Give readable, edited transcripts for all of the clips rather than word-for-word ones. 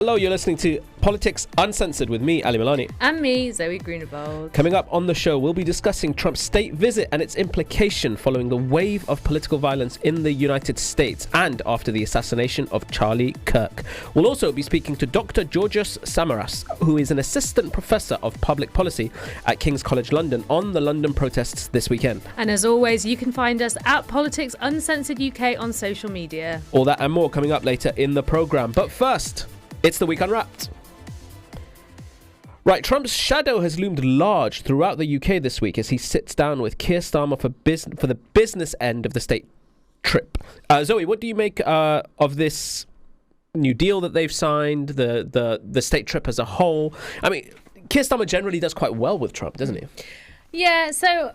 Hello, you're listening to Politics Uncensored with me, Ali Milani. And me, Zoe Grunewald. Coming up on the show, we'll be discussing Trump's state visit and its implication following the wave of political violence in the United States and after the assassination of Charlie Kirk. We'll also be speaking to Dr Georgios Samaras, who is an assistant professor of public policy at King's College London, on the London protests this weekend. And as always, you can find us at Politics Uncensored UK on social media. All that and more coming up later in the programme. But first, it's the Week Unwrapped. Right, Trump's shadow has loomed large throughout the UK this week as he sits down with Keir Starmer for the business end of the state trip. Zoe, what do you make of this new deal that they've signed, the state trip as a whole? I mean, Keir Starmer generally does quite well with Trump, doesn't he? Yeah, so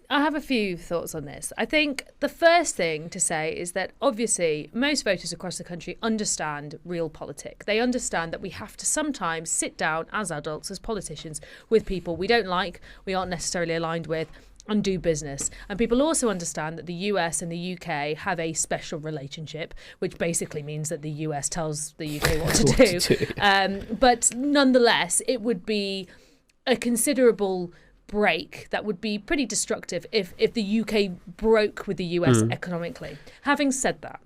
I have a few thoughts on this. I think the first thing to say is that obviously most voters across the country understand real politics. They understand that we have to sometimes sit down as adults, as politicians, with people we don't like, we aren't necessarily aligned with, and do business. And people also understand that the US and the UK have a special relationship, which basically means that the US tells the UK what to do. But nonetheless, it would be a considerable break that would be pretty destructive if the UK broke with the US economically. Having said that,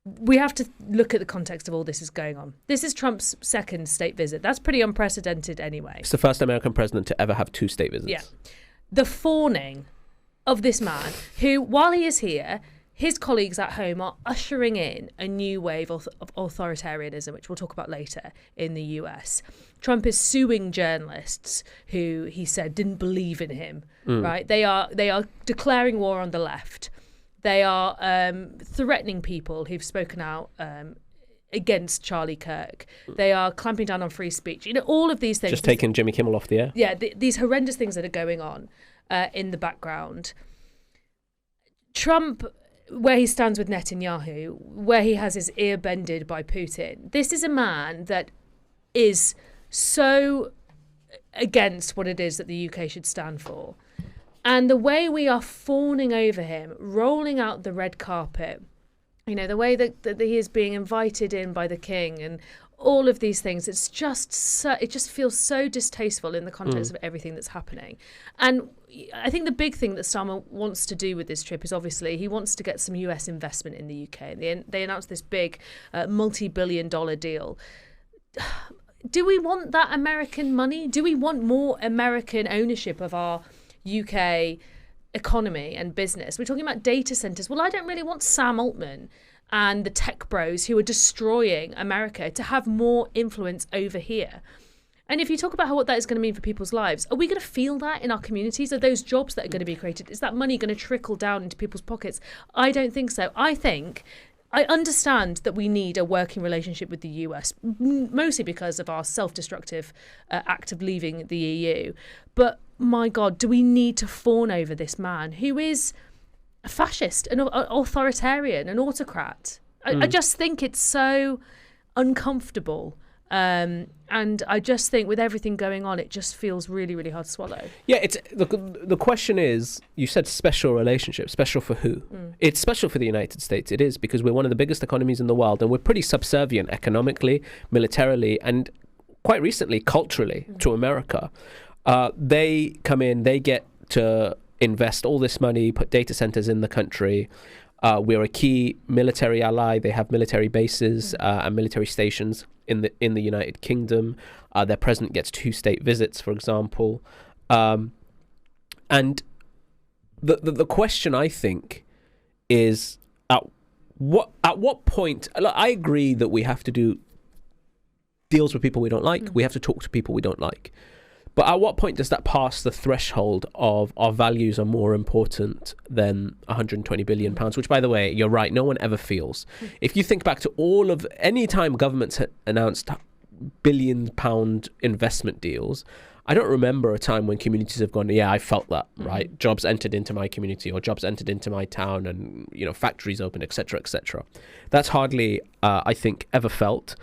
we have to look at the context of all this is going on. This is Trump's second state visit. That's pretty unprecedented anyway. It's the first American president to ever have two state visits. Yeah. The fawning of this man who, while he is here, his colleagues at home are ushering in a new wave of authoritarianism, which we'll talk about later in the US. Trump is suing journalists who he said didn't believe in him, right? They are declaring war on the left. They are threatening people who've spoken out against Charlie Kirk. They are clamping down on free speech. You know, all of these things. Just taking Jimmy Kimmel off the air. Yeah, these horrendous things that are going on in the background. Trump, where he stands with Netanyahu, where he has his ear bended by Putin, this is a man that is so against what it is that the UK should stand for. And the way we are fawning over him, rolling out the red carpet, you know, the way that he is being invited in by the king and all of these things, it's just so, it just feels so distasteful in the context of everything that's happening. And I think the big thing that Starmer wants to do with this trip is obviously he wants to get some US investment in the UK. They announced this big multi-billion-dollar deal. Do we want that American money? Do we want more American ownership of our UK economy and business? We're talking about data centers. Well, I don't really want Sam Altman and the tech bros who are destroying America to have more influence over here. And if you talk about what that is going to mean for people's lives, are we going to feel that in our communities? Are those jobs that are going to be created? Is that money going to trickle down into people's pockets? I don't think so. I understand that we need a working relationship with the US, mostly because of our self-destructive act of leaving the EU. But my God, do we need to fawn over this man who is a fascist, an authoritarian, an autocrat? I just think it's so uncomfortable. And I just think with everything going on, it just feels really, really hard to swallow. Yeah, it's the question is, you said special relationship. Special for who? It's special for the United States. It is, because we're one of the biggest economies in the world and we're pretty subservient economically, militarily, and quite recently culturally to America. They come in, they get to invest all this money, put data centers in the country. We're a key military ally. They have military bases and military stations in the United Kingdom. Their president gets 2 state visits, for example. And the question, I think, is at what point? I agree that we have to do deals with people we don't like. We have to talk to people we don't like. But at what point does that pass the threshold of our values are more important than 120 billion pounds, which, by the way, you're right, no one ever feels. If you think back to any time governments had announced billion-pound investment deals, I don't remember a time when communities have gone, yeah, I felt that, right? Jobs entered into my community or jobs entered into my town and, you know, factories opened, etc., etc. That's hardly, I think, ever felt.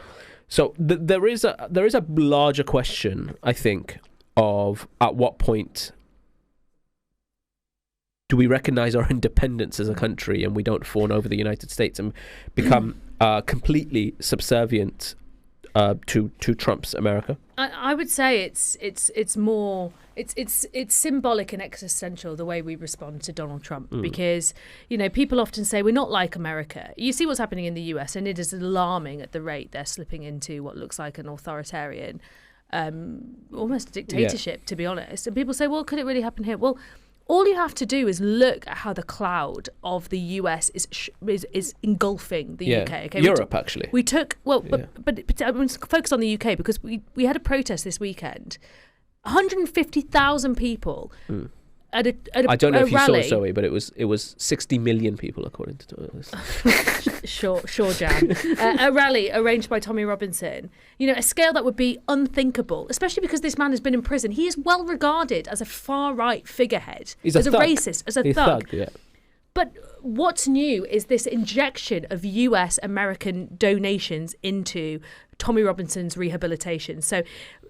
So there is a larger question, I think, of at what point do we recognize our independence as a country and we don't fawn over the United States and become completely subservient to Trump's America? I would say it's more symbolic and existential the way we respond to Donald Trump, because people often say we're not like America. You see what's happening in the US, and it is alarming at the rate they're slipping into what looks like an authoritarian, almost a dictatorship, to be honest. And people say, well, could it really happen here? Well, all you have to do is look at how the cloud of the US is engulfing the UK. Okay, Europe, actually. We took but I'm going to focus on the UK because we had a protest this weekend. 150,000 people at a I don't know if rally. you saw, Zoe, but it was 60 million people according to this. Sure, Jan. A rally arranged by Tommy Robinson. A scale that would be unthinkable, especially because this man has been in prison. He is well regarded as a far-right figurehead, He's as a a thug. racist, as a He's thug. Yeah. But what's new is this injection of US American donations into Tommy Robinson's rehabilitation. So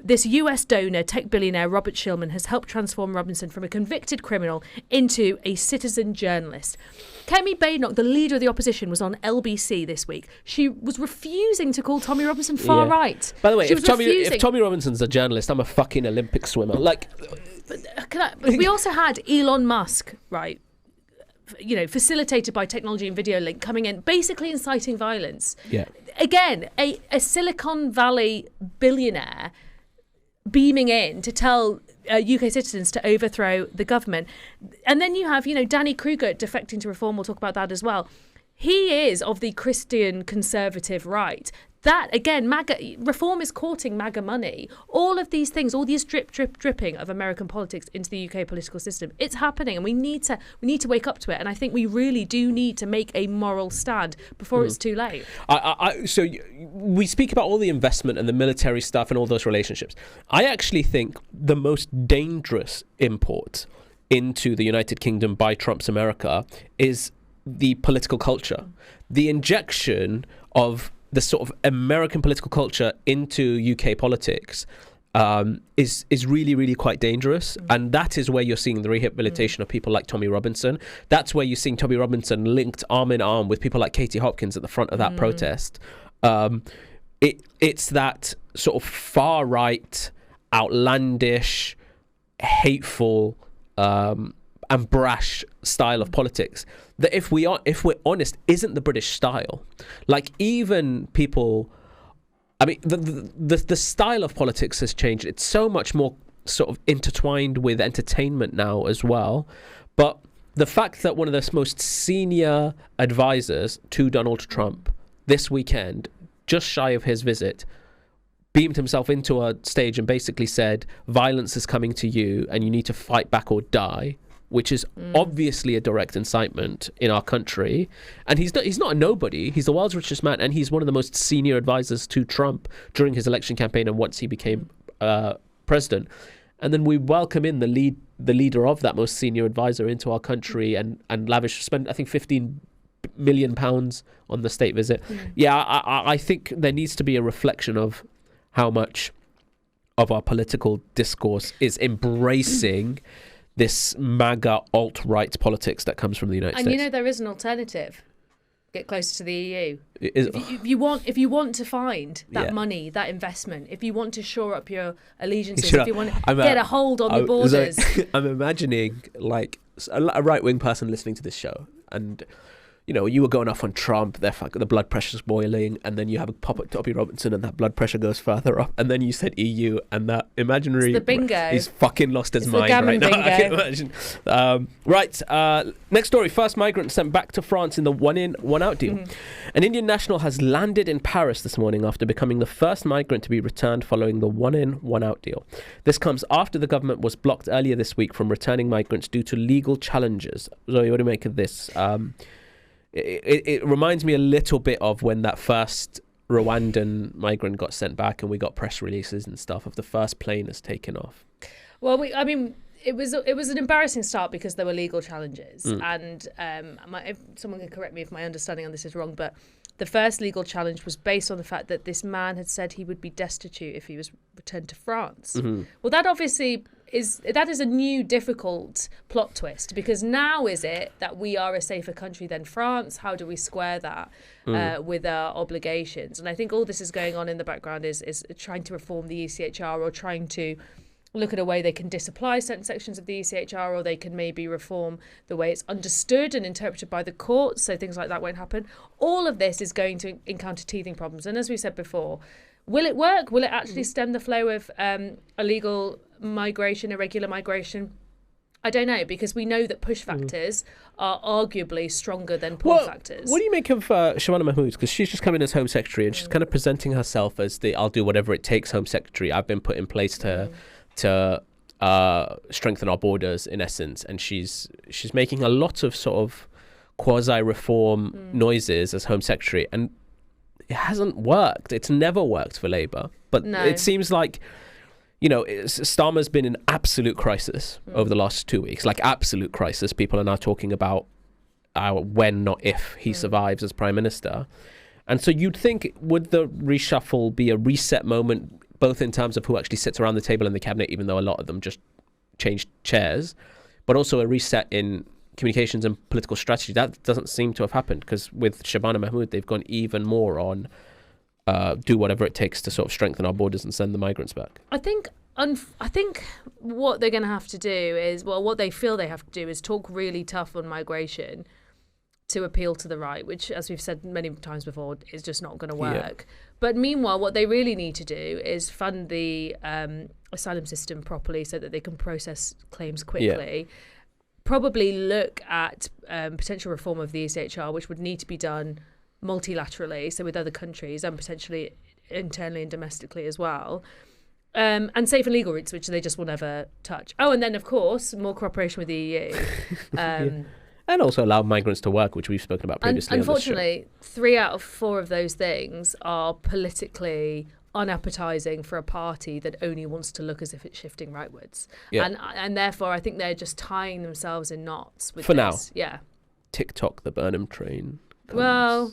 this US donor, tech billionaire Robert Shillman, has helped transform Robinson from a convicted criminal into a citizen journalist. Kemi Badenoch, the leader of the opposition, was on LBC this week. She was refusing to call Tommy Robinson far right. By the way, if Tommy Robinson's a journalist, I'm a fucking Olympic swimmer. But we also had Elon Musk, right? Facilitated by technology and video link, coming in, basically inciting violence. Yeah. Again, a Silicon Valley billionaire beaming in to tell UK citizens to overthrow the government. And then you have, Danny Kruger defecting to Reform. We'll talk about that as well. He is of the Christian conservative right. That, again, MAGA, Reform is courting MAGA money. All of these things, all these dripping of American politics into the UK political system, it's happening, and we need to wake up to it. And I think we really do need to make a moral stand before it's too late. So we speak about all the investment and the military stuff and all those relationships. I actually think the most dangerous import into the United Kingdom by Trump's America is the political culture. The injection of the sort of American political culture into UK politics is really, really quite dangerous. And that is where you're seeing the rehabilitation of people like Tommy Robinson. That's where you're seeing Tommy Robinson linked arm in arm with people like Katie Hopkins at the front of that protest. It's that sort of far right, outlandish, hateful, and brash style of politics that, if we're honest, isn't the British style. Like, even people, I mean, the style of politics has changed. It's so much more sort of intertwined with entertainment now as well. But the fact that one of the most senior advisors to Donald Trump this weekend, just shy of his visit, beamed himself into a stage and basically said, violence is coming to you and you need to fight back or die, which is obviously a direct incitement in our country. And he's not a nobody. He's the world's richest man, and he's one of the most senior advisors to Trump during his election campaign and once he became president. And then we welcome in the leader of that most senior advisor into our country and spend, I think, £15 million on the state visit. I think there needs to be a reflection of how much of our political discourse is embracing this MAGA alt-right politics that comes from the United States. And there is an alternative. Get closer to the EU. If you want to find that money, that investment, if you want to shore up your allegiances, if you want to get a hold on the borders. I'm imagining like a right-wing person listening to this show, and you were going off on Trump, the blood pressure's boiling, and then you have a pop at Tommy Robinson and that blood pressure goes further up, and then you said EU and that imaginary... It's the bingo. He's fucking lost his mind right now. Bingo. I can imagine. Next story. First migrant sent back to France in the one-in, one-out deal. An Indian national has landed in Paris this morning after becoming the first migrant to be returned following the one-in, one-out deal. This comes after the government was blocked earlier this week from returning migrants due to legal challenges. Zoe, what do you make of this? It reminds me a little bit of when that first Rwandan migrant got sent back and we got press releases and stuff of the first plane has taken off. Well, it was an embarrassing start because there were legal challenges. And if someone can correct me if my understanding on this is wrong, but the first legal challenge was based on the fact that this man had said he would be destitute if he was returned to France. Well, that obviously that is a new difficult plot twist, because now is it that we are a safer country than France? How do we square that with our obligations? And I think all this is going on in the background is trying to reform the ECHR, or trying to look at a way they can disapply certain sections of the ECHR, or they can maybe reform the way it's understood and interpreted by the courts, so things like that won't happen. All of this is going to encounter teething problems. And as we said before, will it work? Will it actually stem the flow of illegal migration, irregular migration? I don't know, because we know that push factors are arguably stronger than pull factors. What do you make of Shabana Mahmood? Because she's just come in as Home Secretary, and she's kind of presenting herself as the I'll do whatever it takes Home Secretary. I've been put in place to strengthen our borders, in essence. And she's making a lot of sort of quasi-reform noises as Home Secretary. And it hasn't worked. It's never worked for Labour. But it seems like, Starmer's been in absolute crisis over the last 2 weeks, like absolute crisis. People are now talking about when, not if, he survives as Prime Minister. And so you'd think, would the reshuffle be a reset moment, both in terms of who actually sits around the table in the cabinet, even though a lot of them just changed chairs, but also a reset in communications and political strategy? That doesn't seem to have happened, because with Shabana Mahmood, they've gone even more on do whatever it takes to sort of strengthen our borders and send the migrants back. I think what they're going to have to do is, what they feel they have to do is talk really tough on migration to appeal to the right, which, as we've said many times before, is just not going to work. Yeah. But meanwhile, what they really need to do is fund the asylum system properly so that they can process claims quickly. Yeah. Probably look at potential reform of the ECHR, which would need to be done multilaterally, so with other countries, and potentially internally and domestically as well. And safe and legal routes, which they just will never touch. Oh, and then, of course, more cooperation with the EU. And also allow migrants to work, which we've spoken about previously. Unfortunately, 3 out of 4 of those things are politically unappetizing for a party that only wants to look as if it's shifting rightwards. Yeah. And therefore, I think they're just tying themselves in knots with for this. Now. Yeah. TikTok, the Burnham train. Well,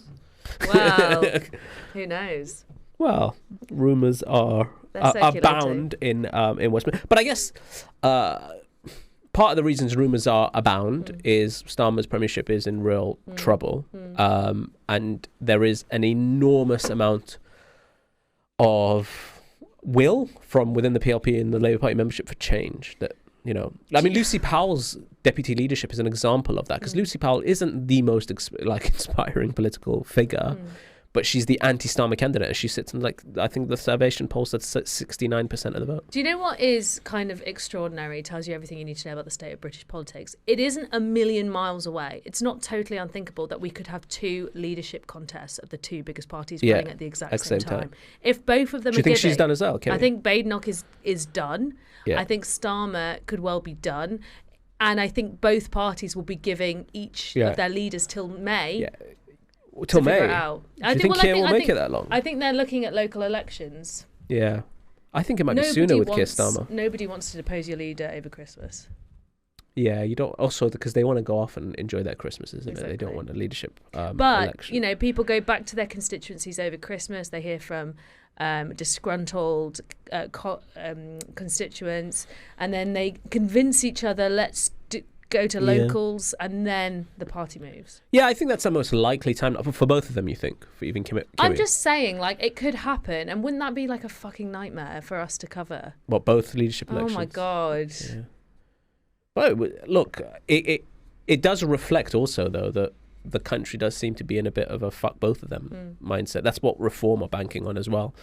who knows? Well, rumours are abound in Westminster. But I guess part of the reasons rumours are abound is Starmer's premiership is in real trouble. And there is an enormous amount of will from within the PLP and the Labour Party membership for change. That, Lucy Powell's deputy leadership is an example of that, because Lucy Powell isn't the most inspiring political figure. But she's the anti-Starmer candidate. She sits in, I think the Salvation poll said 69% of the vote. Do you know what is kind of extraordinary? It tells you everything you need to know about the state of British politics. It isn't a million miles away. It's not totally unthinkable that we could have 2 leadership contests of the 2 biggest parties running at the exact same time. If both of them Do you think she's done as well, Kelly? I think Badenoch is done. Yeah. I think Starmer could well be done. And I think both parties will be giving each of their leaders till May. Yeah. Till May. Out. Do you think Keir will make it that long? I think they're looking at local elections. Yeah. I think it might be sooner with Keir Starmer. Nobody wants to depose your leader over Christmas. Yeah, you don't. Also, because they want to go off and enjoy their Christmas, isn't it? They don't want a leadership but, election. People go back to their constituencies over Christmas. They hear from disgruntled constituents, and then they convince each other, let's go to locals, and then the party moves. Yeah, I think that's the most likely time for both of them, you think, for even Kimmy? I'm just saying, it could happen, and wouldn't that be like a fucking nightmare for us to cover? What, both leadership elections? Oh my God. Yeah. But look, it does reflect also, though, that the country does seem to be in a bit of a fuck both of them mindset. That's what Reform are banking on as well.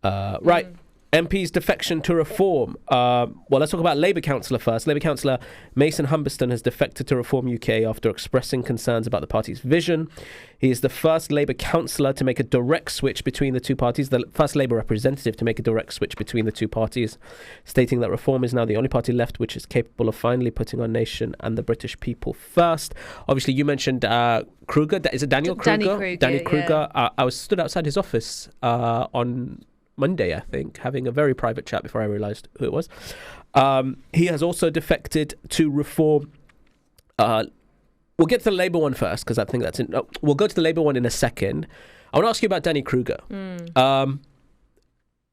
Right. MP's defection to Reform. Let's talk about Labour councillor first. Labour councillor Mason Humberston has defected to Reform UK after expressing concerns about the party's vision. He is the first Labour councillor to make a direct switch between the two parties, the first Labour representative to make a direct switch between the two parties, stating that Reform is now the only party left which is capable of finally putting our nation and the British people first. Obviously, you mentioned Kruger. Is it Daniel Kruger? Danny Kruger. Yeah. I was stood outside his office on Monday, I think, having a very private chat before I realised who it was. He has also defected to Reform. We'll get to the Labour one first, because I think that's in. We'll go to the Labour one in a second. I want to ask you about Danny Kruger.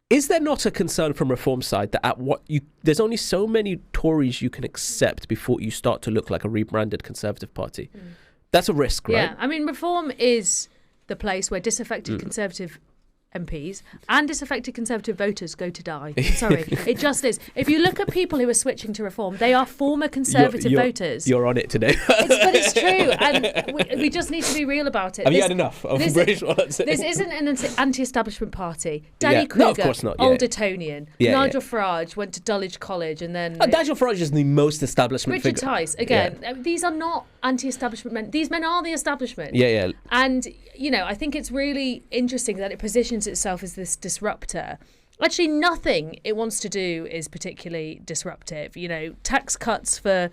Is is there not a concern from Reform side that there's only so many Tories you can accept before you start to look like a rebranded Conservative Party? That's a risk, right? Yeah, I mean, Reform is the place where disaffected Conservative MPs and disaffected Conservative voters go to die. I'm sorry, it just is. If you look at people who are switching to Reform, they are former Conservative voters. You're on it today. But it's true, and we just need to be real about it. Have you had enough of British politics? This isn't an anti-establishment party. Danny Kruger, no, of course not. Old Etonian. Nigel Farage went to Dulwich College and then... Nigel Farage is the most establishment Richard figure. Tice, again. These are not anti-establishment men. These men are the establishment. Yeah. And, I think it's really interesting that it positions itself as this disruptor. Actually, nothing it wants to do is particularly disruptive. Tax cuts for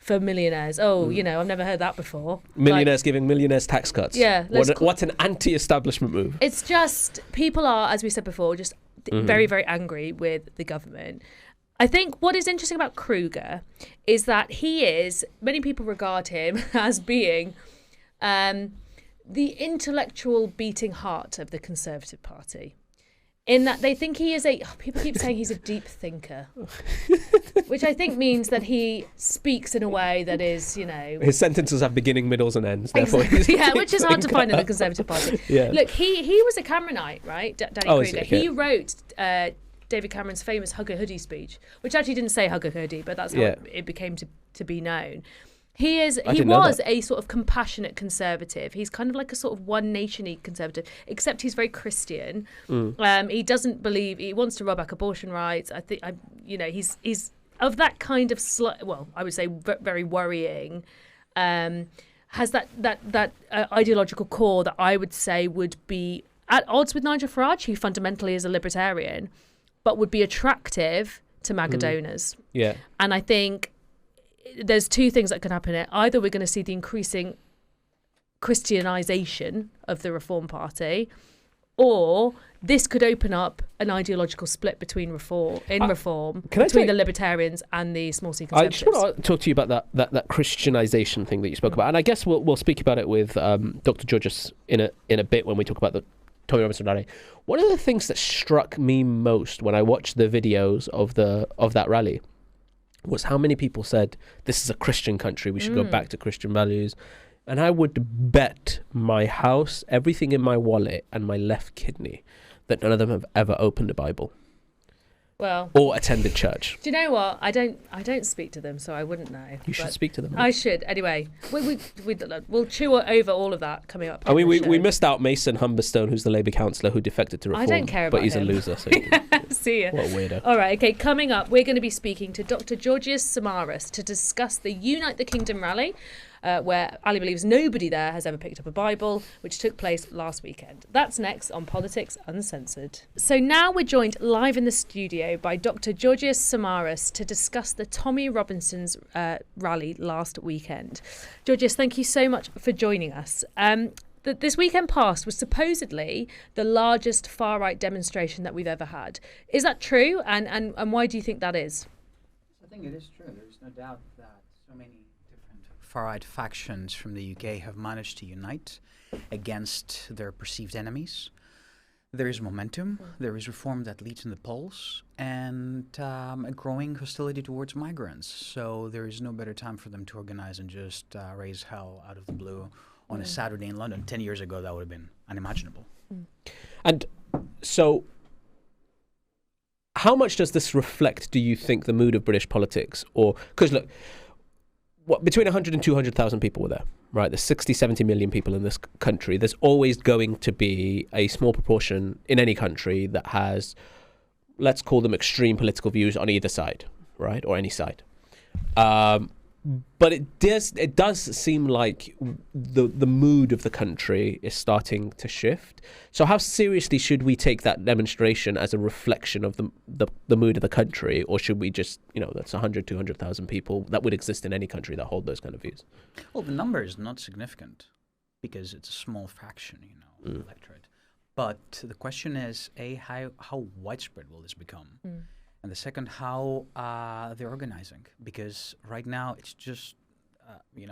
millionaires. I've never heard that before. Millionaires giving millionaires tax cuts. Yeah. What an anti-establishment move. It's just, people are, as we said before, just very, very angry with the government. I think what is interesting about Kruger is that many people regard him as being the intellectual beating heart of the Conservative Party. In that they think he is people keep saying he's a deep thinker, which I think means that he speaks in a way that is, His sentences have beginning, middles and ends. Therefore, yeah, which is hard to find in the Conservative Party. Yeah. Look, he was a Cameronite, right? Danny Kruger. Okay. He wrote David Cameron's famous Hug a Hoodie speech, which actually didn't say Hug a Hoodie, but that's how it became to be known. He was a sort of compassionate conservative. He's kind of like a sort of one nation-y conservative, except he's very Christian. He doesn't believe, he wants to roll back abortion rights. He's of that kind of I would say very worrying. Has that ideological core that I would say would be at odds with Nigel Farage, who fundamentally is a libertarian, but would be attractive to MAGA donors. Yeah, and I think there's two things that can happen here. Either we're going to see the increasing Christianization of the Reform Party, or this could open up an ideological split between between the Libertarians and the small C Conservatives. I just want to talk to you about that Christianization thing that you spoke about, and I guess we'll speak about it with Dr Georgios in a bit when we talk about the Tommy Robinson rally. One of the things that struck me most when I watched the videos of that rally was how many people said, this is a Christian country, we should go back to Christian values. And I would bet my house, everything in my wallet, and my left kidney that none of them have ever opened a Bible. Well, or attended church. Do you know what? I don't speak to them, so I wouldn't know. You should speak to them. I should. Anyway, we'll chew over all of that coming up. I mean, we missed out Mason Humberstone, who's the Labour councillor who defected to Reform. I don't care about him. But he's a loser. So see ya. What a weirdo. All right, okay, coming up, we're going to be speaking to Dr Georgios Samaras to discuss the Unite the Kingdom rally, where Ali believes nobody there has ever picked up a Bible, which took place last weekend. That's next on Politics Uncensored. So now we're joined live in the studio by Dr Georgios Samaras to discuss the Tommy Robinson's rally last weekend. Georgios, thank you so much for joining us. This weekend past was supposedly the largest far-right demonstration that we've ever had. Is that true? And why do you think that is? I think it is true. There's no doubt that so many different far-right factions from the UK have managed to unite against their perceived enemies. There is momentum, there is reform that leads in the polls, and a growing hostility towards migrants. So there is no better time for them to organize and just raise hell out of the blue on a Saturday in London. 10 years ago, that would have been unimaginable. And so how much does this reflect, do you think, the mood of British politics? Or because look, between 100 and 200,000 people were there, right? There's 60, 70 million people in this country. There's always going to be a small proportion in any country that has, let's call them extreme political views on either side, right? Or any side. But it does seem like the mood of the country is starting to shift. So how seriously should we take that demonstration as a reflection of the mood of the country? Or should we just, that's 100, 200,000 people that would exist in any country that hold those kind of views? Well, the number is not significant because it's a small fraction, of the electorate. But the question is, how widespread will this become? And the second, how they're organizing. Because right now it's just, if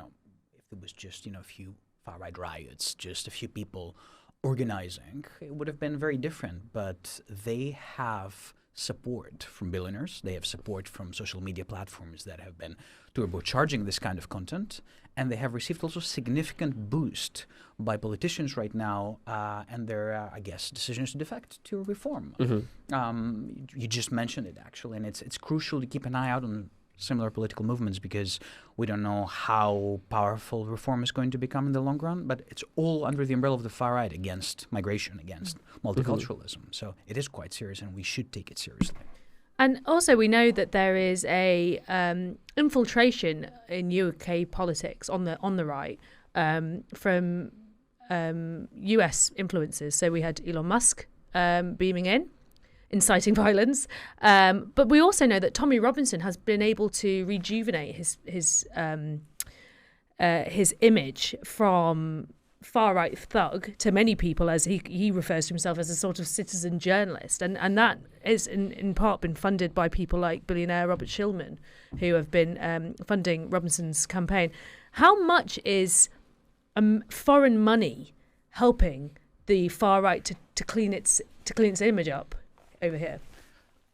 it was just, a few far-right riots, just a few people organizing, it would have been very different. But they have support from billionaires. They have support from social media platforms that have been turbocharging this kind of content. And they have received also significant boost by politicians right now and their, I guess, decisions to defect to reform. You just mentioned it, actually, and it's crucial to keep an eye out on similar political movements because we don't know how powerful reform is going to become in the long run, but it's all under the umbrella of the far right against migration, against multiculturalism. So it is quite serious and we should take it seriously. And also we know that there is a infiltration in UK politics on the right from US influences. So we had Elon Musk beaming in, inciting violence. But we also know that Tommy Robinson has been able to rejuvenate his image from far-right thug to many people, as he refers to himself as a sort of citizen journalist. And that is in part been funded by people like billionaire Robert Shillman, who have been funding Robinson's campaign. How much is foreign money helping the far right to clean its image up over here?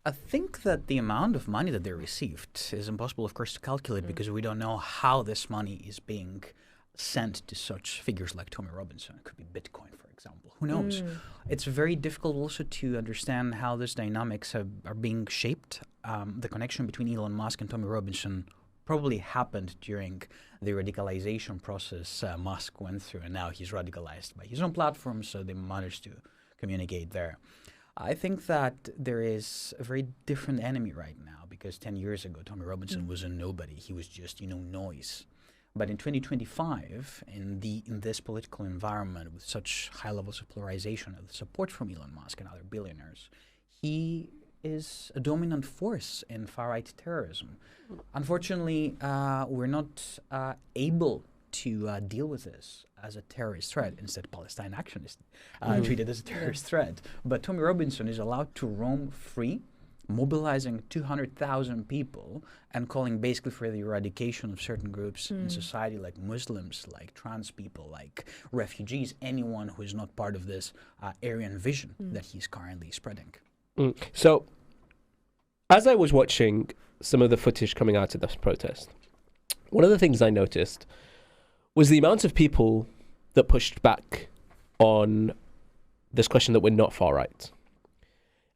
I think that the amount of money that they received is impossible, of course, to calculate because we don't know how this money is being sent to such figures like Tommy Robinson. It could be Bitcoin, for example. Who knows? It's very difficult also to understand how these dynamics are being shaped. The connection between Elon Musk and Tommy Robinson probably happened during the radicalization process Musk went through, and now he's radicalized by his own platform, so they managed to communicate there. I think that there is a very different enemy right now because 10 years ago, Tommy Robinson was a nobody. He was just, noise. But in 2025, in this political environment with such high levels of polarization and support from Elon Musk and other billionaires, he is a dominant force in far-right terrorism. Unfortunately, we're not able to deal with this as a terrorist threat. Instead, Palestine Action is treated as a terrorist threat. But Tommy Robinson is allowed to roam free, mobilizing 200,000 people and calling basically for the eradication of certain groups in society, like Muslims, like trans people, like refugees, anyone who is not part of this Aryan vision that he's currently spreading. So, as I was watching some of the footage coming out of this protest, one of the things I noticed was the amount of people that pushed back on this question that we're not far right.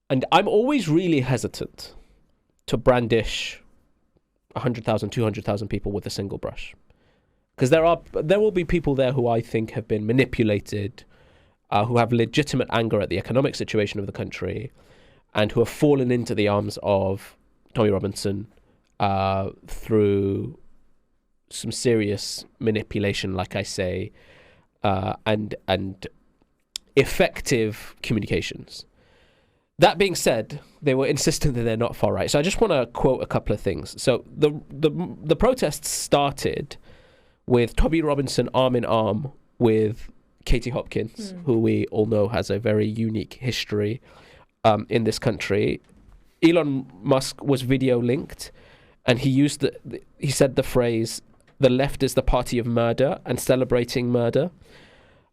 And I'm always really hesitant to brandish 100,000, 200,000 people with a single brush. Because there will be people there who I think have been manipulated, who have legitimate anger at the economic situation of the country, and who have fallen into the arms of Tommy Robinson through some serious manipulation, like I say, and effective communications. That being said, they were insistent that they're not far right. So I just want to quote a couple of things. So the protests started with Tommy Robinson arm in arm with Katie Hopkins, who we all know has a very unique history in this country. Elon Musk was video linked, and he used he said the phrase, "The left is the party of murder," and celebrating murder.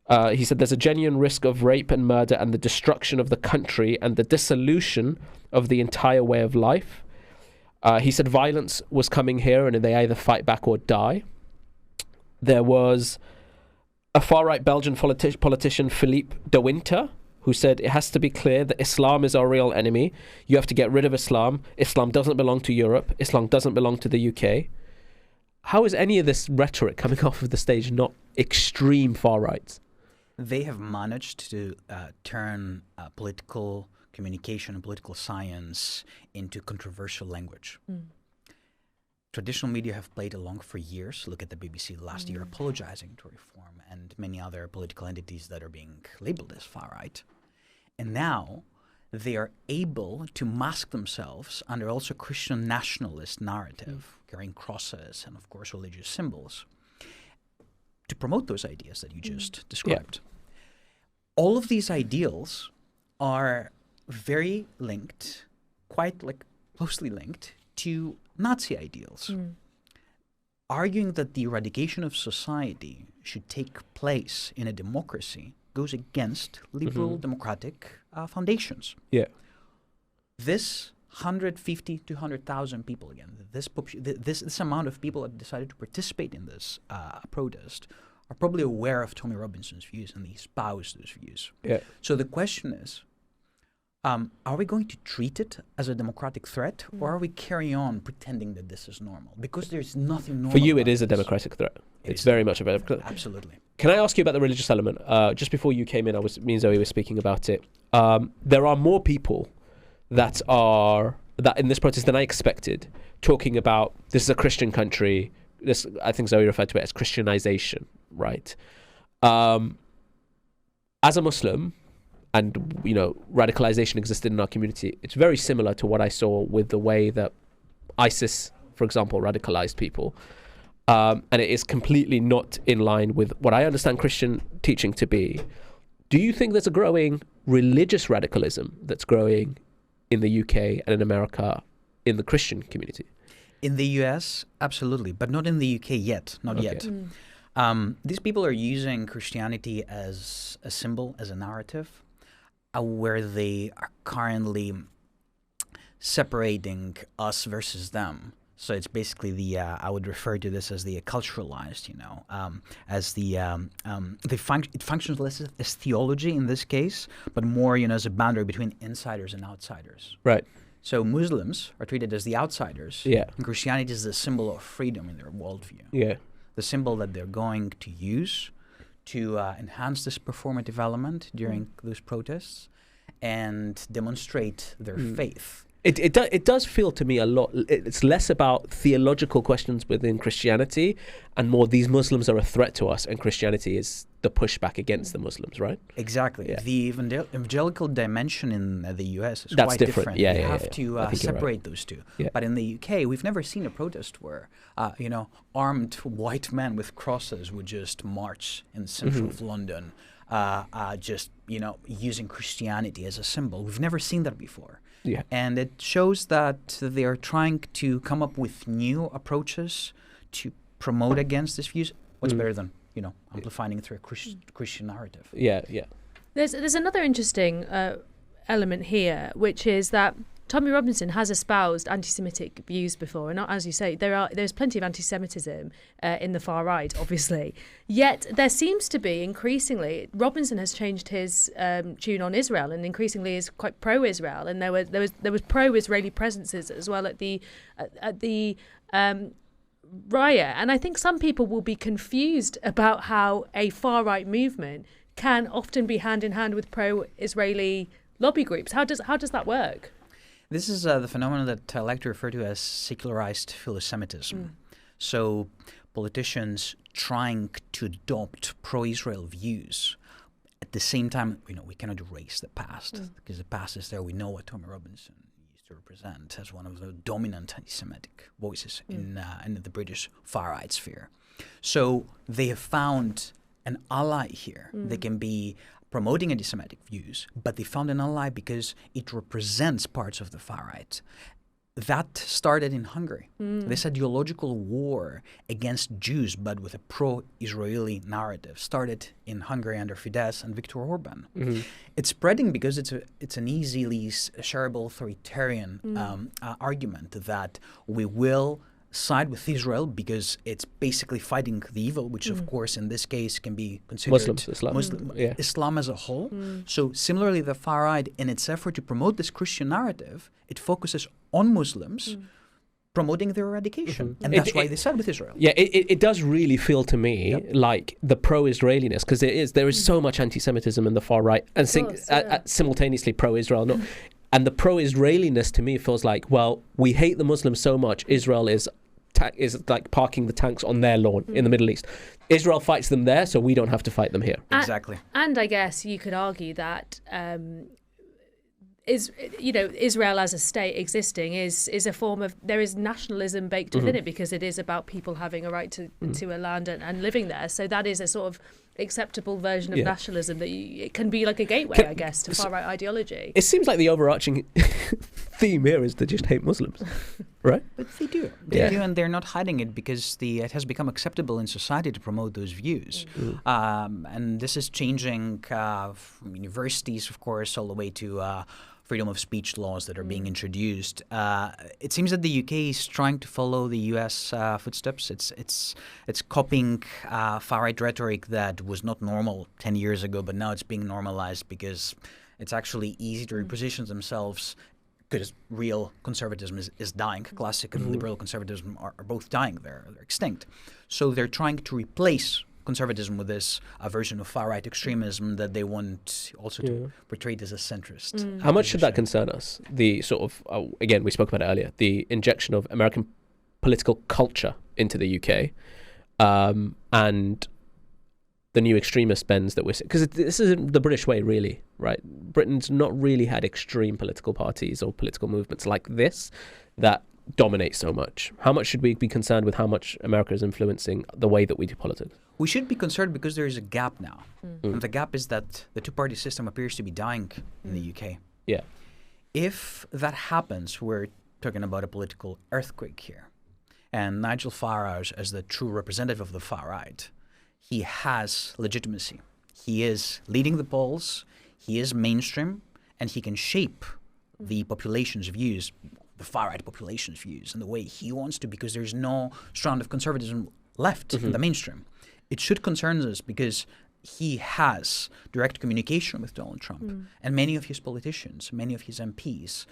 He said there's a genuine risk of rape and murder and the destruction of the country and the dissolution of the entire way of life. He said violence was coming here and they either fight back or die. There was a far-right Belgian politician, Philippe de Winter, who said it has to be clear that Islam is our real enemy. You have to get rid of Islam. Islam doesn't belong to Europe. Islam doesn't belong to the UK. How is any of this rhetoric coming off of the stage not extreme far-right? They have managed to turn political communication and political science into controversial language. Traditional media have played along for years. Look at the BBC last year apologizing to reform and many other political entities that are being labeled as far-right. And now they are able to mask themselves under also Christian nationalist narrative, carrying crosses and, of course, religious symbols, to promote those ideas that you just described. Yeah. All of these ideals are very linked, quite closely linked to Nazi ideals. Arguing that the eradication of society should take place in a democracy goes against liberal democratic foundations. Yeah. This 150 to 100,000 people, again, this amount of people that decided to participate in this protest are probably aware of Tommy Robinson's views and they espouse those views. Yeah. So the question is, are we going to treat it as a democratic threat, or are we carry on pretending that this is normal? Because there's nothing normal. For you, it about is a this. democratic threat. It's very much a democratic threat. Absolutely. Can I ask you about the religious element? Just before you came in, me and Zoe were speaking about it. There are more people that in this protest than I expected, talking about this is a Christian country. This, I think Zoe referred to it as Christianization, right? As a Muslim, and radicalization existed in our community, it's very similar to what I saw with the way that ISIS, for example, radicalized people. And it is completely not in line with what I understand Christian teaching to be. Do you think there's a growing religious radicalism that's growing in the UK and in America in the Christian community? In the US, absolutely, but not in the UK yet, not yet. These people are using Christianity as a symbol, as a narrative, where they are currently separating us versus them. So it's basically I would refer to this as the culturalized, as it functions less as theology in this case, but more, as a boundary between insiders and outsiders. Right. So Muslims are treated as the outsiders. Yeah. And Christianity is the symbol of freedom in their worldview. Yeah. The symbol that they're going to use to enhance this performative element during those protests and demonstrate their faith. It does feel to me a lot. It's less about theological questions within Christianity and more these Muslims are a threat to us and Christianity is the pushback against the Muslims, right? Exactly. Yeah. The evangelical dimension in the US is That's quite different. different. Yeah, you yeah, have yeah. to separate those two. Yeah. But in the UK, we've never seen a protest where, armed white men with crosses would just march in the central of London, using Christianity as a symbol. We've never seen that before. Yeah. And it shows that they are trying to come up with new approaches to promote against these views. What's better than, amplifying it through a Christian narrative? Yeah, yeah. There's another interesting element here, which is that Tommy Robinson has espoused anti-Semitic views before, and as you say, there's plenty of anti-Semitism in the far right, obviously. Yet there seems to be increasingly, Robinson has changed his tune on Israel, and increasingly is quite pro-Israel. And there was pro-Israeli presences as well at the riot. And I think some people will be confused about how a far right movement can often be hand in hand with pro-Israeli lobby groups. How does that work? This is the phenomenon that I like to refer to as secularized philo-Semitism. So politicians trying to adopt pro-Israel views. At the same time, we cannot erase the past because the past is there. We know what Tommy Robinson used to represent as one of the dominant anti-Semitic voices in the British far-right sphere. So they have found an ally here. They can be promoting anti-Semitic views, but they found an ally because it represents parts of the far right. That started in Hungary. This ideological war against Jews, but with a pro-Israeli narrative, started in Hungary under Fidesz and Viktor Orban. It's spreading because it's an easily shareable authoritarian argument that we will side with Israel because it's basically fighting the evil, which of course in this case can be considered Islam as a whole. So similarly, the far right, in its effort to promote this Christian narrative, it focuses on Muslims promoting their eradication. And that's why they side with Israel. Yeah, it does really feel to me like the pro-Israeliness, because there is so much anti-Semitism in the far right and simultaneously pro-Israel. And the pro-Israeliness to me feels like, well, we hate the Muslims so much, Israel is like parking the tanks on their lawn in the Middle East. Israel fights them there, so we don't have to fight them here. Exactly. And I guess you could argue that Israel as a state existing is a form of, there is nationalism baked within it because it is about people having a right to a land and living there. So that is a sort of acceptable version of nationalism that it can be like a gateway, I guess, to far right ideology. It seems like the overarching theme here is to just hate Muslims, right? But they do. They do, and they're not hiding it because it has become acceptable in society to promote those views. And this is changing from universities, of course, all the way to freedom of speech laws that are being introduced. It seems that the UK is trying to follow the US footsteps. It's copying far-right rhetoric that was not normal 10 years ago, but now it's being normalized because it's actually easy to reposition themselves because real conservatism is dying. Classical and liberal conservatism are both dying. They're extinct. So they're trying to replace conservatism with this version of far-right extremism that they want also to portray as a centrist. How much should that concern us? The sort of, again, we spoke about it earlier, the injection of American political culture into the UK and the new extremist bends that we're seeing. Because this isn't the British way, really, right? Britain's not really had extreme political parties or political movements like this that dominate so much. How much should we be concerned with how much America is influencing the way that we do politics? We should be concerned because there is a gap now. And the gap is that the two-party system appears to be dying in the UK. Yeah. If that happens, we're talking about a political earthquake here. And Nigel Farage, as the true representative of the far right, he has legitimacy. He is leading the polls, he is mainstream, and he can shape the population's views, the far-right population's views, in the way he wants to, because there's no strand of conservatism left in the mainstream. It should concern us because he has direct communication with Donald Trump, and many of his politicians, many of his MPs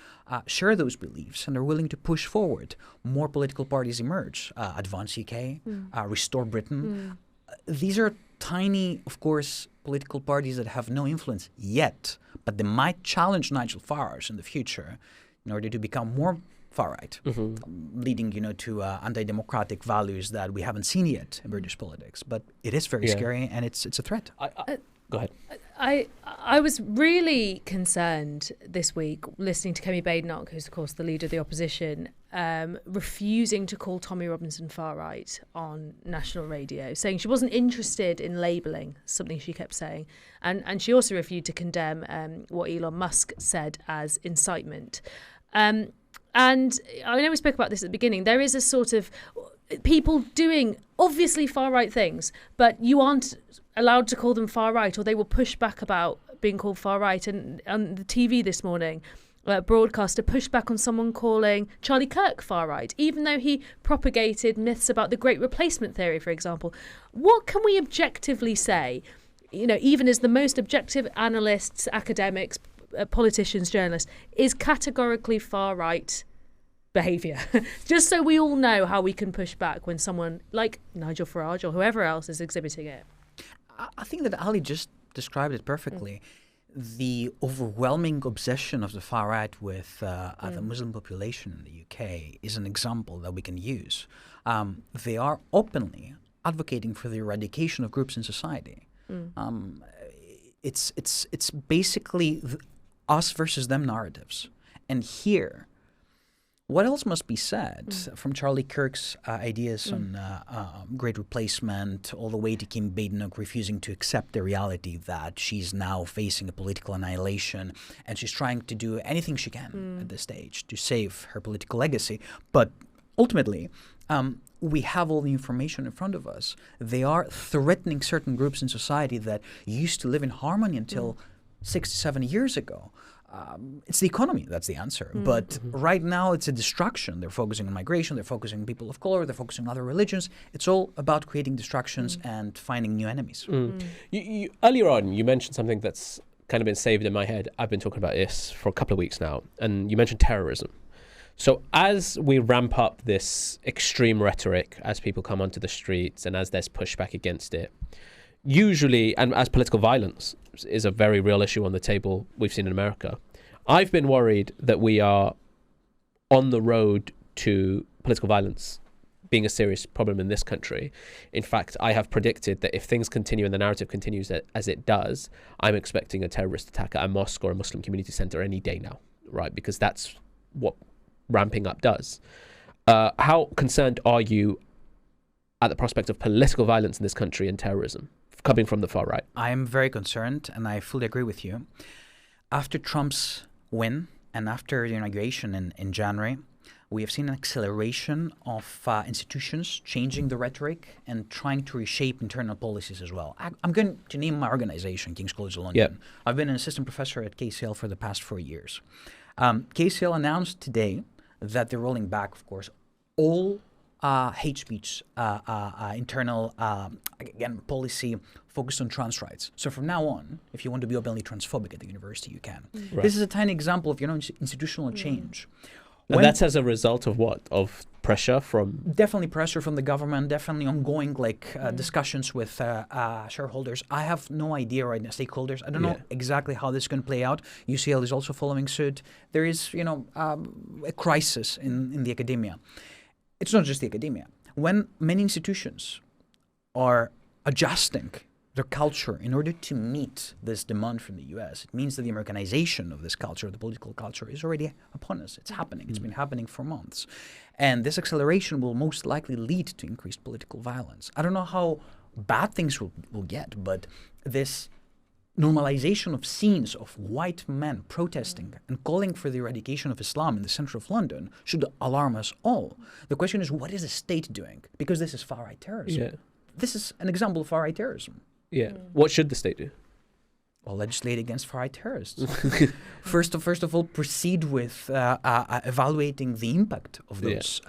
share those beliefs and are willing to push forward. More political parties emerge. Advance UK, Restore Britain. These are tiny, of course, political parties that have no influence yet, but they might challenge Nigel Farage in the future in order to become more far-right, leading, to anti-democratic values that we haven't seen yet in British politics. But it is very scary, and it's a threat. Go ahead. I was really concerned this week listening to Kemi Badenoch, who's of course the leader of the opposition, refusing to call Tommy Robinson far-right on national radio, saying she wasn't interested in labelling, something she kept saying. And she also refused to condemn what Elon Musk said as incitement. And I know we spoke about this at the beginning. There is a sort of people doing obviously far-right things, but you aren't allowed to call them far-right, or they will push back about being called far-right. And on the TV this morning, broadcaster pushed back on someone calling Charlie Kirk far-right, even though he propagated myths about the Great Replacement theory, for example. What can we objectively say, even as the most objective analysts, academics, politicians, journalists, is categorically far-right behaviour? Just so we all know how we can push back when someone like Nigel Farage or whoever else is exhibiting it. I think that Ali just described it perfectly. The overwhelming obsession of the far right with the Muslim population in the UK is an example that we can use. They are openly advocating for the eradication of groups in society. It's basically us versus them narratives. And here, what else must be said from Charlie Kirk's ideas on Great Replacement all the way to Kemi Badenoch refusing to accept the reality that she's now facing a political annihilation and she's trying to do anything she can at this stage to save her political legacy. But ultimately, we have all the information in front of us. They are threatening certain groups in society that used to live in harmony until 6 to 7 years ago. It's the economy that's the answer. But right now it's a distraction. They're focusing on migration. They're focusing on people of color. They're focusing on other religions. It's all about creating distractions and finding new enemies. You, earlier on, you mentioned something that's kind of been saved in my head. I've been talking about this for a couple of weeks now. And you mentioned terrorism. So as we ramp up this extreme rhetoric, as people come onto the streets and as there's pushback against it, usually, and as political violence is a very real issue on the table we've seen in America, I've been worried that we are on the road to political violence being a serious problem in this country. In fact, I have predicted that if things continue and the narrative continues as it does, I'm expecting a terrorist attack at a mosque or a Muslim community center any day now, right? Because that's what ramping up does. How concerned are you at the prospect of political violence in this country and terrorism coming from the far right? I am very concerned, and I fully agree with you. After Trump's win and after the inauguration in January, we have seen an acceleration of institutions changing the rhetoric and trying to reshape internal policies as well. I'm going to name my organization, King's College London. Yep. I've been an assistant professor at KCL for the past 4 years. KCL announced today that they're rolling back, of course, all hate speech internal, again, policy focused on trans rights. So from now on, if you want to be openly transphobic at the university, you can. Right. This is a tiny example of institutional change. And that's as a result of what? Of pressure from? Definitely pressure from the government, definitely ongoing discussions with shareholders. I have no idea right now, stakeholders. I don't know exactly how this is going to play out. UCL is also following suit. There is, a crisis in the academia. It's not just the academia. When many institutions are adjusting their culture in order to meet this demand from the US, it means that the Americanization of this culture, the political culture, is already upon us. It's happening. It's been happening for months. And this acceleration will most likely lead to increased political violence. I don't know how bad things will get, but this normalization of scenes of white men protesting and calling for the eradication of Islam in the center of London should alarm us all. The question is, what is the state doing? Because this is far-right terrorism. Yeah. This is an example of far-right terrorism. Yeah. What should the state do? Well, legislate against far-right terrorists. First of all, proceed with evaluating the impact of those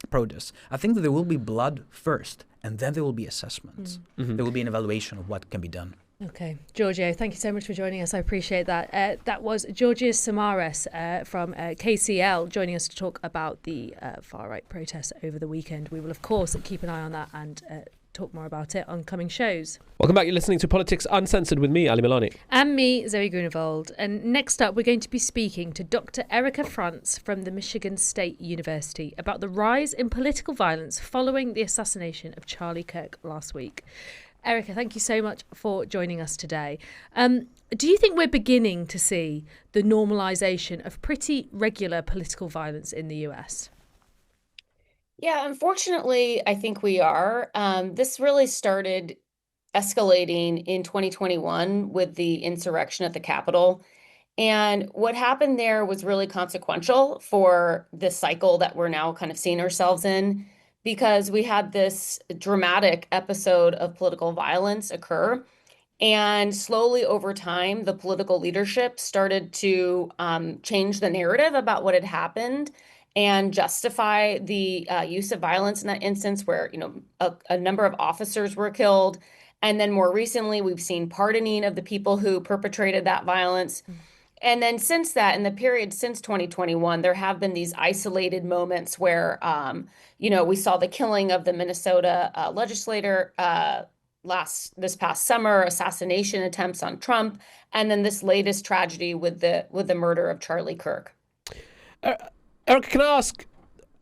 protests. I think that there will be blood first, and then there will be assessments. There will be an evaluation of what can be done. Okay. Giorgio, thank you so much for joining us. I appreciate that. That was Georgios Samaras from KCL joining us to talk about the far-right protests over the weekend. We will, of course, keep an eye on that and talk more about it on coming shows. Welcome back. You're listening to Politics Uncensored with me, Ali Milani. And me, Zoe Grunewald. And next up, we're going to be speaking to Dr Erica Frantz from the Michigan State University about the rise in political violence following the assassination of Charlie Kirk last week. Erica, thank you so much for joining us today. Do you think we're beginning to see the normalisation of pretty regular political violence in the US? Yeah, unfortunately, I think we are. This really started escalating in 2021 with the insurrection at the Capitol. And what happened there was really consequential for this cycle that we're now kind of seeing ourselves in, because we had this dramatic episode of political violence occur. And slowly over time, the political leadership started to change the narrative about what had happened and justify the use of violence in that instance where, a number of officers were killed. And then more recently, we've seen pardoning of the people who perpetrated that violence. And then since that, in the period since 2021, there have been these isolated moments where, we saw the killing of the Minnesota legislator this past summer, assassination attempts on Trump, and then this latest tragedy with the murder of Charlie Kirk. Erica, can I ask,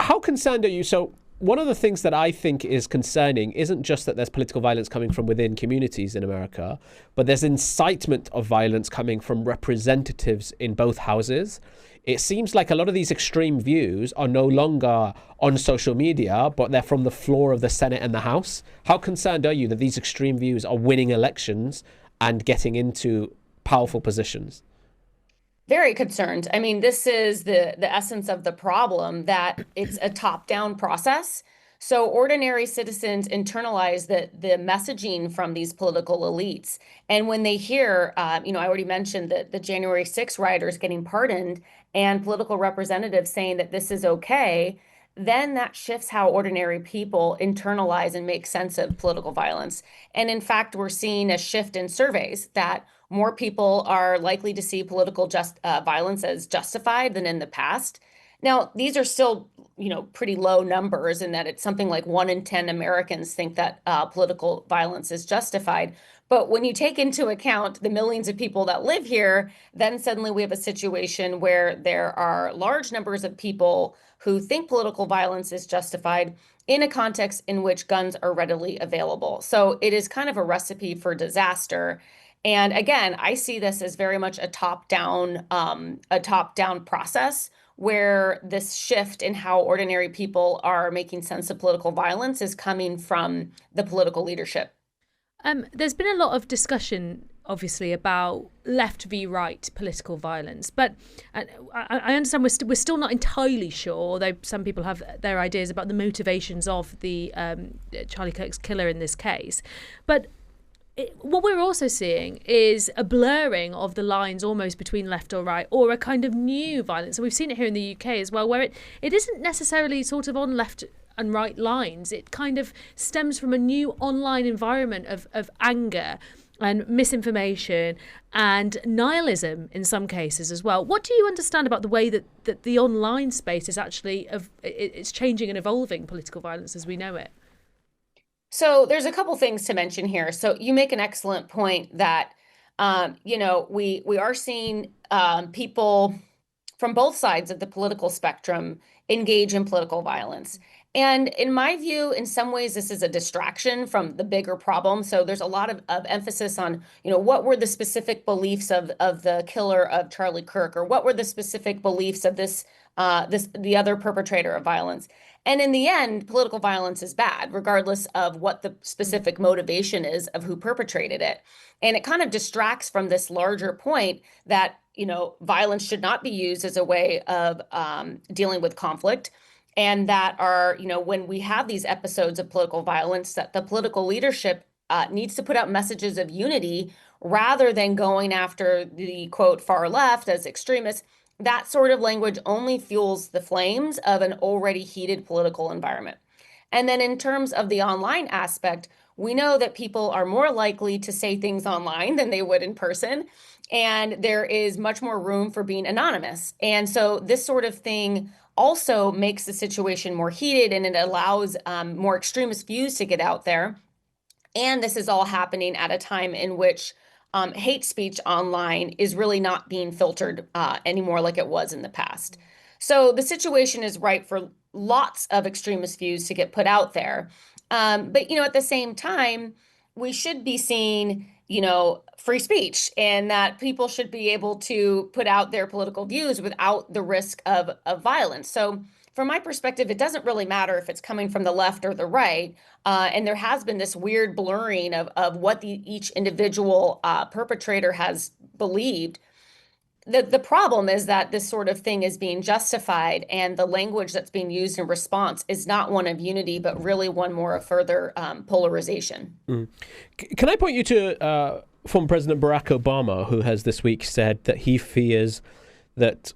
how concerned are you? So one of the things that I think is concerning isn't just that there's political violence coming from within communities in America, but there's incitement of violence coming from representatives in both houses. It seems like a lot of these extreme views are no longer on social media, but they're from the floor of the Senate and the House. How concerned are you that these extreme views are winning elections and getting into powerful positions? Very concerned. I mean, this is the essence of the problem, that it's a top-down process. So ordinary citizens internalize the messaging from these political elites. And when they hear, I already mentioned that the January 6th rioters getting pardoned and political representatives saying that this is okay, then that shifts how ordinary people internalize and make sense of political violence. And in fact, we're seeing a shift in surveys that more people are likely to see political violence as justified than in the past. Now, these are still, pretty low numbers, in that it's something like 1 in 10 Americans think that political violence is justified. But when you take into account the millions of people that live here, then suddenly we have a situation where there are large numbers of people who think political violence is justified in a context in which guns are readily available. So it is kind of a recipe for disaster. And again, I see this as very much a top-down process, where this shift in how ordinary people are making sense of political violence is coming from the political leadership. There's been a lot of discussion obviously, about left v right political violence. But I understand we're still not entirely sure, although some people have their ideas about the motivations of the Charlie Kirk's killer in this case. But what we're also seeing is a blurring of the lines almost between left or right, or a kind of new violence. And we've seen it here in the UK as well, where it isn't necessarily sort of on left and right lines. It kind of stems from a new online environment of anger and misinformation and nihilism in some cases as well. What do you understand about the way that the online space is actually it's changing and evolving political violence as we know it? So there's a couple things to mention here. So you make an excellent point that, we are seeing people from both sides of the political spectrum engage in political violence. And in my view, in some ways, this is a distraction from the bigger problem. So there's a lot of emphasis on, what were the specific beliefs of the killer of Charlie Kirk, or what were the specific beliefs of the other perpetrator of violence. And in the end, political violence is bad, regardless of what the specific motivation is of who perpetrated it. And it kind of distracts from this larger point that, violence should not be used as a way of dealing with conflict. And that when we have these episodes of political violence, that the political leadership needs to put out messages of unity rather than going after the, quote, far left as extremists. That sort of language only fuels the flames of an already heated political environment. And then in terms of the online aspect, we know that people are more likely to say things online than they would in person. And there is much more room for being anonymous. And so this sort of thing also makes the situation more heated, and it allows more extremist views to get out there. And this is all happening at a time in which hate speech online is really not being filtered anymore like it was in the past. So the situation is ripe for lots of extremist views to get put out there. But, at the same time, we should be seeing, free speech, and that people should be able to put out their political views without the risk of violence. So from my perspective, it doesn't really matter if it's coming from the left or the right. And there has been this weird blurring of what each individual perpetrator has believed. The problem is that this sort of thing is being justified, and the language that's being used in response is not one of unity, but really one more of further polarization. Can I point you to former President Barack Obama, who has this week said that he fears that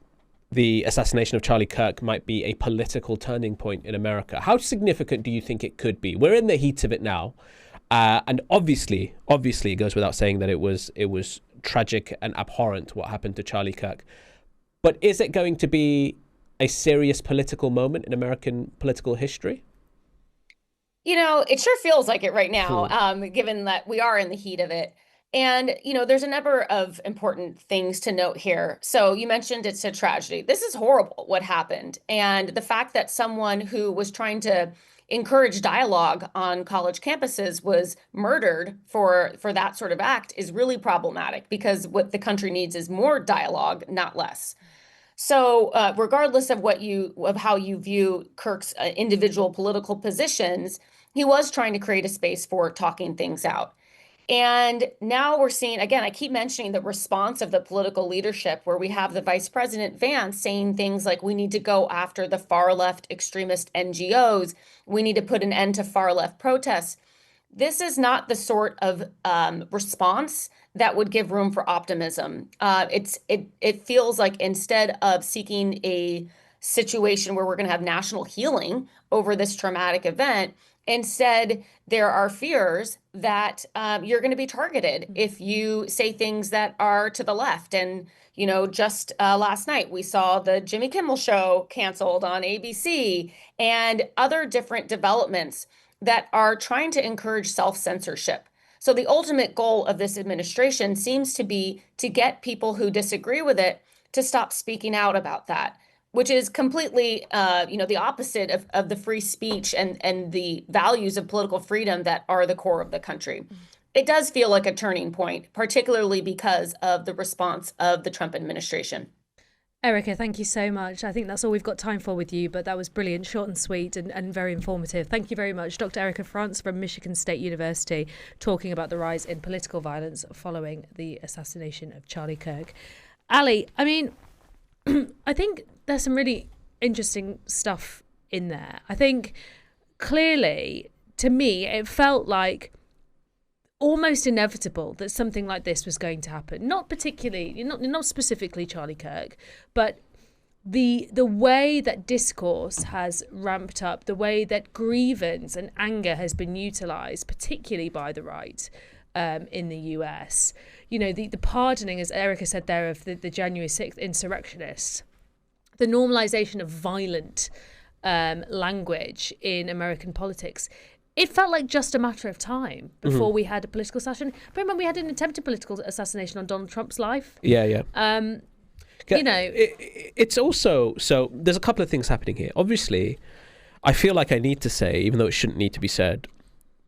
the assassination of Charlie Kirk might be a political turning point in America? How significant do you think it could be? We're in the heat of it now. And obviously, it goes without saying that it was tragic and abhorrent what happened to Charlie Kirk. But is it going to be a serious political moment in American political history? It sure feels like it right now, given that we are in the heat of it. And, there's a number of important things to note here. So you mentioned it's a tragedy. This is horrible what happened. And the fact that someone who was trying to encourage dialogue on college campuses was murdered for that sort of act is really problematic, because what the country needs is more dialogue, not less. So regardless of how you view Kirk's individual political positions, he was trying to create a space for talking things out. And now we're seeing, again, I keep mentioning the response of the political leadership, where we have the Vice President Vance saying things like, we need to go after the far left extremist NGOs. We need to put an end to far left protests. This is not the sort of response that would give room for optimism. It feels like instead of seeking a situation where we're going to have national healing over this traumatic event, instead, there are fears that you're going to be targeted if you say things that are to the left. And, just last night, we saw the Jimmy Kimmel show canceled on ABC, and other different developments that are trying to encourage self-censorship. So the ultimate goal of this administration seems to be to get people who disagree with it to stop speaking out about that, which is completely, the opposite of the free speech and the values of political freedom that are the core of the country. It does feel like a turning point, particularly because of the response of the Trump administration. Erica, thank you so much. I think that's all we've got time for with you, but that was brilliant, short and sweet and very informative. Thank you very much. Dr. Erica Frantz from Michigan State University, talking about the rise in political violence following the assassination of Charlie Kirk. Ali, I mean, I think there's some really interesting stuff in there. I think clearly, to me, it felt like almost inevitable that something like this was going to happen. Not specifically Charlie Kirk, but the way that discourse has ramped up, the way that grievance and anger has been utilised, particularly by the right in the US. You know, the pardoning, as Erica said there, of the January 6th insurrectionists, the normalisation of violent language in American politics. It felt like just a matter of time before we had a political assassination. Remember, we had an attempted political assassination on Donald Trump's life. Yeah. You know, it's also, so there's a couple of things happening here. Obviously, I feel like I need to say, even though it shouldn't need to be said,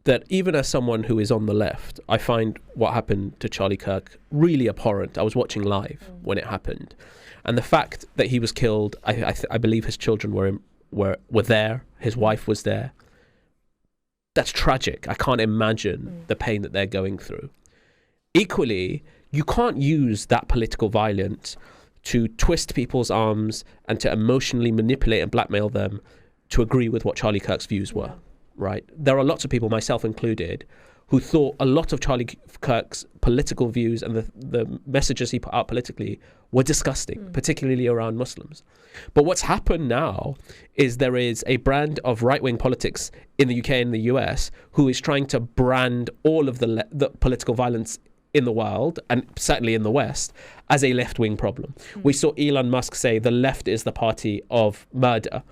that even as someone who is on the left, I find what happened to Charlie Kirk really abhorrent. I was watching live when it happened, and the fact that he was killed, I believe his children were there, his wife was there. That's tragic. I can't imagine the pain that they're going through. Equally, you can't use that political violence to twist people's arms and to emotionally manipulate and blackmail them to agree with what Charlie Kirk's views were, right? There are lots of people, myself included, who thought a lot of Charlie Kirk's political views and the messages he put out politically were disgusting, particularly around Muslims. But what's happened now is there is a brand of right-wing politics in the UK and the US who is trying to brand all of the political violence in the world, and certainly in the West, as a left-wing problem. We saw Elon Musk say the left is the party of murder.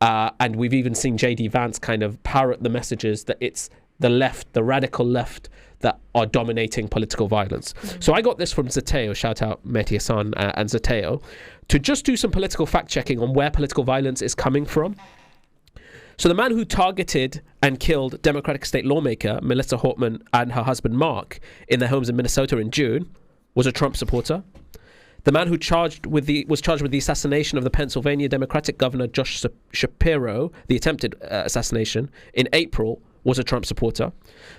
And we've even seen J.D. Vance kind of parrot the messages that it's the left, the radical left, that are dominating political violence. So I got this from Zateo, shout out Mehdi Hassan and Zateo, to just do some political fact checking on where political violence is coming from. So the man who targeted and killed Democratic state lawmaker Melissa Hortman and her husband Mark in their homes in Minnesota in June was a Trump supporter. The man who was charged with the assassination of the Pennsylvania Democratic governor Josh Shapiro, the attempted assassination in April, was a Trump supporter.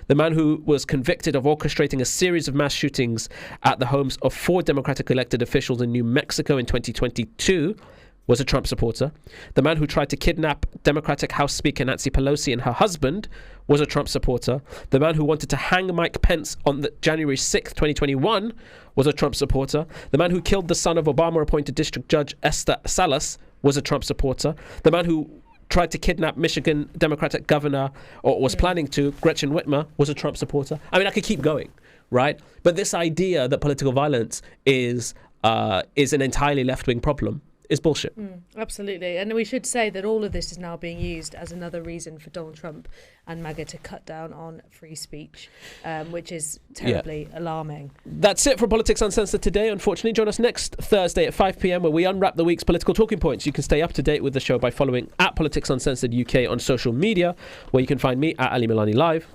The man who was convicted of orchestrating a series of mass shootings at the homes of 4 Democratic elected officials in New Mexico in 2022 was a Trump supporter. The man who tried to kidnap Democratic House Speaker Nancy Pelosi and her husband was a Trump supporter. The man who wanted to hang Mike Pence on January 6th, 2021 was a Trump supporter. The man who killed the son of Obama-appointed District Judge Esther Salas was a Trump supporter. The man who tried to kidnap Michigan Democratic governor, or was planning to, Gretchen Whitmer, was a Trump supporter. I mean, I could keep going, right? But this idea that political violence is an entirely left-wing problem is bullshit. Absolutely. And we should say that all of this is now being used as another reason for Donald Trump and MAGA to cut down on free speech, which is terribly alarming. That's it for Politics Uncensored today. Unfortunately, join us next Thursday at 5 p.m. where we unwrap the week's political talking points. You can stay up to date with the show by following @Politics Uncensored UK on social media, where you can find me @Ali Milani Live.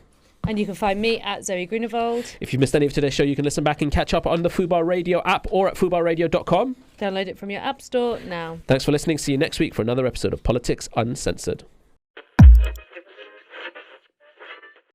And you can find me @Zoe Grunewald. If you've missed any of today's show, you can listen back and catch up on the FUBAR Radio app or at FUBARradio.com. Download it from your app store now. Thanks for listening. See you next week for another episode of Politics Uncensored.